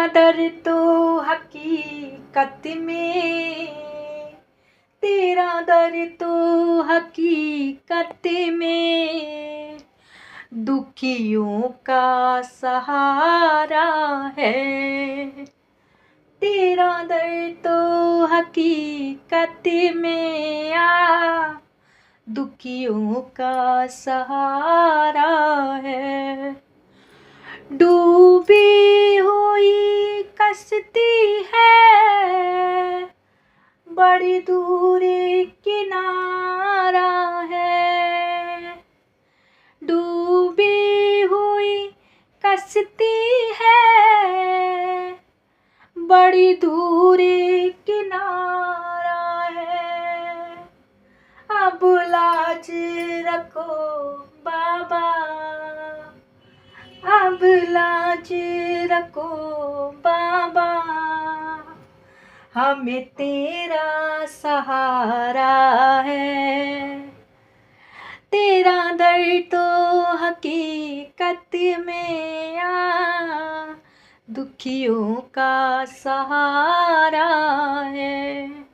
दर्द तो हकीकत में, तेरा दर्द तो हकीकत में दुखियों का सहारा है। तेरा दर्द तो हकीकत में दुखियों का सहारा है। डूबी हुई कश्ती है, बड़ी दूरी किनारा है। डूबी हुई कश्ती है, बड़ी दूरी किनारा है। अब लाज रखो बाबा, अब लाज रखो बाबा, हमें तेरा सहारा है। तेरा दर्द तो हकीकत में दुखियों का सहारा है।